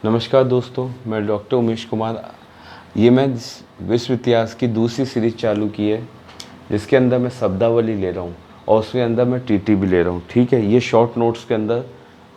नमस्कार दोस्तों, मैं डॉक्टर उमेश कुमार। ये मैं विश्व इतिहास की दूसरी सीरीज चालू की है, जिसके अंदर मैं शब्दावली ले रहा हूँ और उसके अंदर मैं टीटी भी ले रहा हूँ। ठीक है, ये शॉर्ट नोट्स के अंदर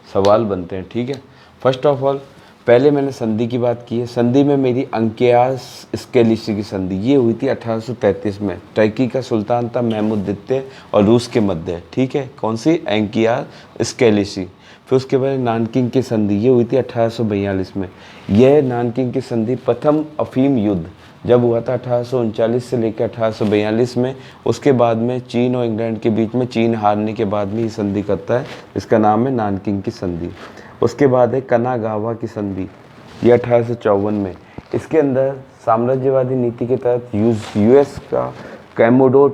सवाल बनते हैं। ठीक है, फर्स्ट ऑफ ऑल पहले मैंने संधि की बात की है। संधि में मेरी अंकियास स्केलिसी की संधि ये हुई थी 1833 में। टर्की का सुल्तान था महमूद द्वितीय और रूस के मध्य। ठीक है, कौन सी? अंकियास स्केलिसी। फिर उसके बाद नानकिंग की संधि ये हुई थी 1842 में। यह नानकिंग की संधि प्रथम अफीम युद्ध जब हुआ था 1839 से लेकर 1842 में। उसके बाद में चीन और इंग्लैंड के बीच में चीन हारने के बाद में ये संधि करता है, इसका नाम है नानकिंग की संधि। उसके बाद है कनागावा की संधि, ये 1854 में। इसके अंदर साम्राज्यवादी नीति के तहत यूएस का कैमोडोर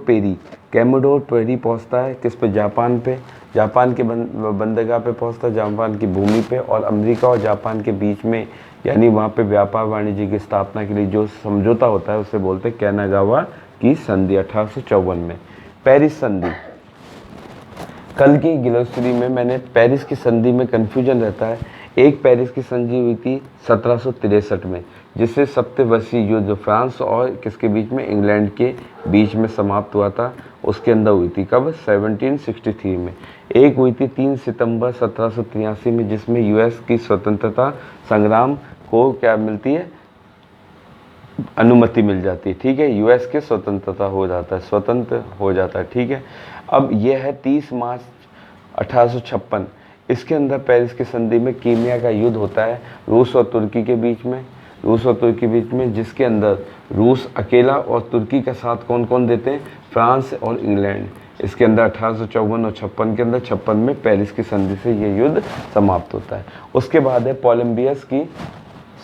पेरी पहुंचता है किस पे? जापान पे। जापान के बंदरगाह पे पहुंचता है, जापान की भूमि पे। और अमेरिका और जापान के बीच में, यानी वहाँ पे व्यापार वाणिज्य की स्थापना के लिए जो समझौता होता है उसे बोलते हैं कैनागावा की संधि 1854 में। पेरिस संधि, कल की ग्लोसरी में मैंने पेरिस की संधि में कन्फ्यूजन रहता है। एक पेरिस की संधि हुई थी 1763 में, जिससे सप्तवर्षीय युद्ध फ्रांस और किसके बीच में? इंग्लैंड के बीच में समाप्त हुआ था। उसके अंदर हुई थी कब? 1763 में। एक हुई थी 3 सितंबर 1783 में, जिसमें यूएस की स्वतंत्रता संग्राम को क्या मिलती है? अनुमति मिल जाती है। ठीक है, यूएस के स्वतंत्रता हो जाता है, स्वतंत्र हो जाता है। ठीक है, अब यह है 30 मार्च 1856। इसके अंदर पेरिस की संधि में कीमिया का युद्ध होता है रूस और तुर्की के बीच में, जिसके अंदर रूस अकेला और तुर्की का साथ कौन कौन देते हैं? फ्रांस और इंग्लैंड। इसके अंदर 1854 और 56 के अंदर 56 में पेरिस की संधि से ये युद्ध समाप्त होता है। उसके बाद है पोलम्बियस की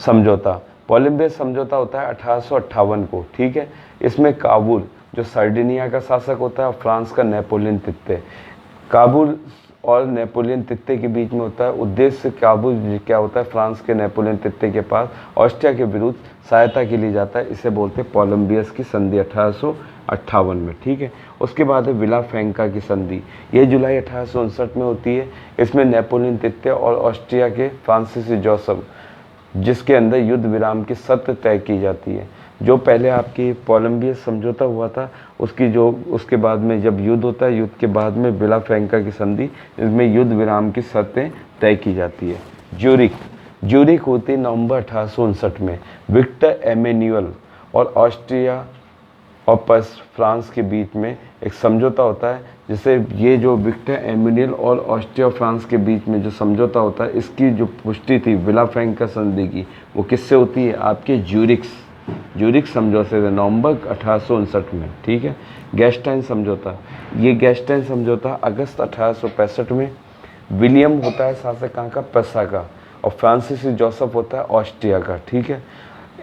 समझौता। पोलम्बियस समझौता होता है 1858 को। ठीक है, इसमें काबुल जो सर्डिनिया का शासक होता है और फ्रांस का नेपोलियन तृतीय, काबुल और नेपोलियन तृतीय के बीच में होता है। उद्देश्य काबुल क्या होता है? फ्रांस के नेपोलियन तृतीय के पास ऑस्ट्रिया के विरुद्ध सहायता के लिए जाता है। इसे बोलते हैं पोलम्बियस की संधि 1858 में। ठीक है, उसके बाद है विला फ्रैंका की संधि, ये जुलाई 1859 में होती है। इसमें नेपोलियन तृतीय और ऑस्ट्रिया के फ्रांसीसी जोसेफ, जिसके अंदर युद्ध विराम की शर्त तय की जाती है। जो पहले आपकी पोलम्बियस समझौता हुआ था, उसके बाद में जब युद्ध होता है, युद्ध के बाद में विला फ्रैंका की संधि, इसमें युद्ध विराम की शर्तें तय की जाती है। ज्यूरिख होती नवंबर 1859 में। विक्टर एमेन्युअल और ऑस्ट्रिया और फ्रांस के बीच में एक समझौता होता है, जिसे ये जो विक्टर एमेन्युअल और ऑस्ट्रिया और फ्रांस के बीच में जो समझौता होता है, इसकी जो पुष्टि थी विला फ्रैंका संधि की, वो किससे होती है? आपके ज्यूरिख समझौते से, नवंबर 1859 में। ठीक है, गैस्टाइन समझौता, ये गैस्टाइन समझौता अगस्त 1865 में। विलियम होता है शासक कहाँ का? प्रसा का। और फ्रांसीसी जोसेफ होता है ऑस्ट्रिया का। ठीक है,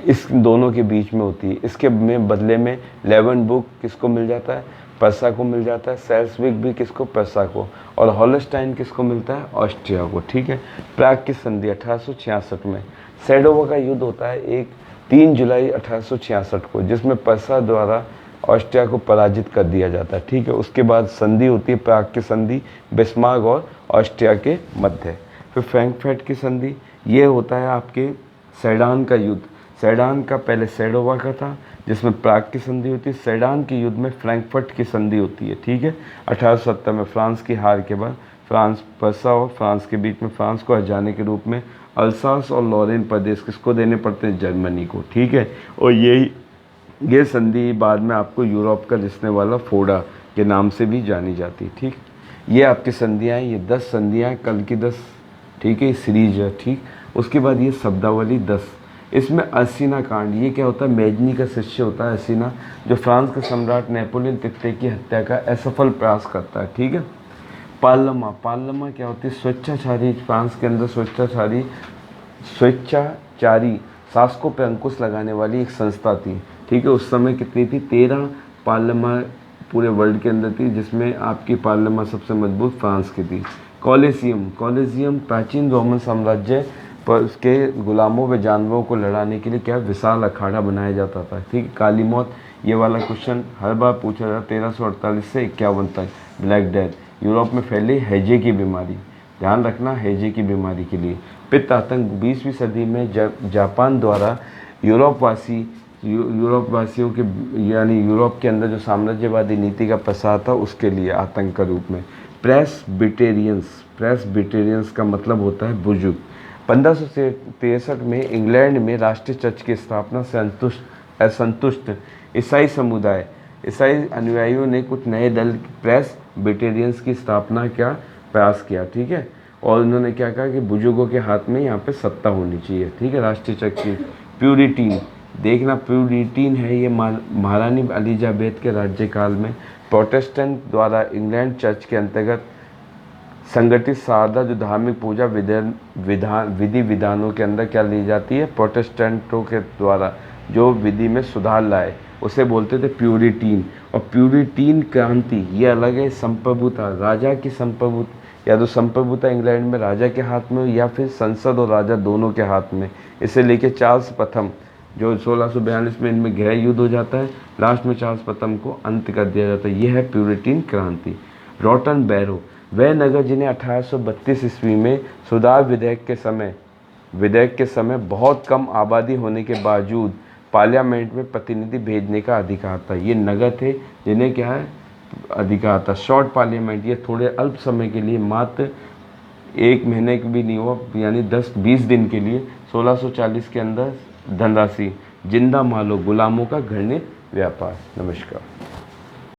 इस दोनों के बीच में होती है। इसके में बदले में लेवनबुक किसको मिल जाता है? प्रसा को मिल जाता है। सेल्सविक भी किसको? प्रसा को। और हॉलस्टाइन किसको मिलता है? ऑस्ट्रिया को। ठीक है, प्राग की संधि 1866 में। सेडोवा का युद्ध होता है 3 जुलाई 1866 को, जिसमें प्रसा द्वारा ऑस्ट्रिया को पराजित कर दिया जाता है। ठीक है, उसके बाद संधि होती है प्राग की संधि, बिस्मार्क और ऑस्ट्रिया के मध्य। फिर फ्रैंकफर्ट की संधि, ये होता है आपके सेडान का युद्ध। सेडान का पहले सेडोवा का था, जिसमें प्राग की संधि होती है। सेडान के युद्ध में फ्रैंकफर्ट की संधि होती है। ठीक है, 1870 में फ्रांस की हार के बाद प्रसा और फ्रांस के बीच में फ्रांस को हराने के रूप में अल्सास और लॉरेन प्रदेश किसको देने पड़ते हैं? जर्मनी को। ठीक है, और ये संधि बाद में आपको यूरोप का रिसने वाला फोड़ा के नाम से भी जानी जाती है। ठीक, ये आपकी संधियाँ हैं, ये 10 संधियाँ कल की 10। ठीक है, सीरीज है। ठीक, उसके बाद ये शब्दावली 10। इसमें अर्सिना कांड, ये क्या होता है? मेजनी का शिष्य होता है अर्सिना, जो फ्रांस के सम्राट नेपोलियन तृतीय की हत्या का असफल प्रयास करता है। ठीक है, पार्लमा क्या होती है? स्वेच्छाचारी, फ्रांस के अंदर स्वेच्छाचारी शासकों पर अंकुश लगाने वाली एक संस्था थी। ठीक है, उस समय कितनी थी? 13 पार्लमा पूरे वर्ल्ड के अंदर थी, जिसमें आपकी पार्लमा सबसे मजबूत फ्रांस की थी। कॉलेजियम प्राचीन रोमन साम्राज्य पर उसके गुलामों व जानवरों को लड़ाने के लिए क्या विशाल अखाड़ा बनाया जाता था। ठीक है, काली मौत, ये वाला क्वेश्चन हर बार पूछा जाता है। 1348 से 51 तक ब्लैक डेथ, यूरोप में फैली हैजे की बीमारी। ध्यान रखना, हैजे की बीमारी के लिए। पित्त आतंक 20वीं सदी में जापान द्वारा यूरोपवासियों के यानी यूरोप के अंदर जो साम्राज्यवादी नीति का प्रसार था उसके लिए आतंक का रूप में। प्रेस्बिटेरियंस का मतलब होता है बुजुर्ग। 1563 में इंग्लैंड में राष्ट्रीय चर्च की स्थापना से असंतुष्ट ईसाई अनुयायियों ने कुछ नए दल प्रेस्बिटेरियंस की स्थापना का प्रयास किया, ठीक है। और उन्होंने क्या कहा कि बुजुर्गों के हाथ में यहाँ पे सत्ता होनी चाहिए, ठीक है, राष्ट्रीय चर्च की। प्यूरिटीन, देखना प्यूरिटीन है ये महारानी एलिजाबेथ के राज्यकाल में प्रोटेस्टेंट द्वारा इंग्लैंड चर्च के अंतर्गत संगठित सारदा जो धार्मिक पूजा विधि विधानों के अंदर क्या ली जाती है, प्रोटेस्टेंटों के द्वारा जो विधि में सुधार लाए उसे बोलते थे प्यूरिटीन। और प्यूरिटीन क्रांति ये अलग है, संप्रभुता, राजा की संप्रभुता, या तो संप्रभुता इंग्लैंड में राजा के हाथ में या फिर संसद और राजा दोनों के हाथ में। इसे लेके चार्ल्स प्रथम जो 1642 में इनमें गृह युद्ध हो जाता है, लास्ट में चार्ल्स प्रथम को अंत कर दिया जाता है। यह है प्यूरिटीन क्रांति। रॉटन बैरो, वह नगर जिन्हें 1832 ईस्वी में सुधार विधेयक के समय बहुत कम आबादी होने के बावजूद पार्लियामेंट में प्रतिनिधि भेजने का अधिकार था। ये नगर थे जिन्हें क्या है अधिकार था। शॉर्ट पार्लियामेंट, ये थोड़े अल्प समय के लिए, मात्र 1 महीने के भी नहीं हुआ, यानी 10-20 दिन के लिए 1640 के अंदर धनराशि, जिंदा मालो, गुलामों का घृणित व्यापार। नमस्कार।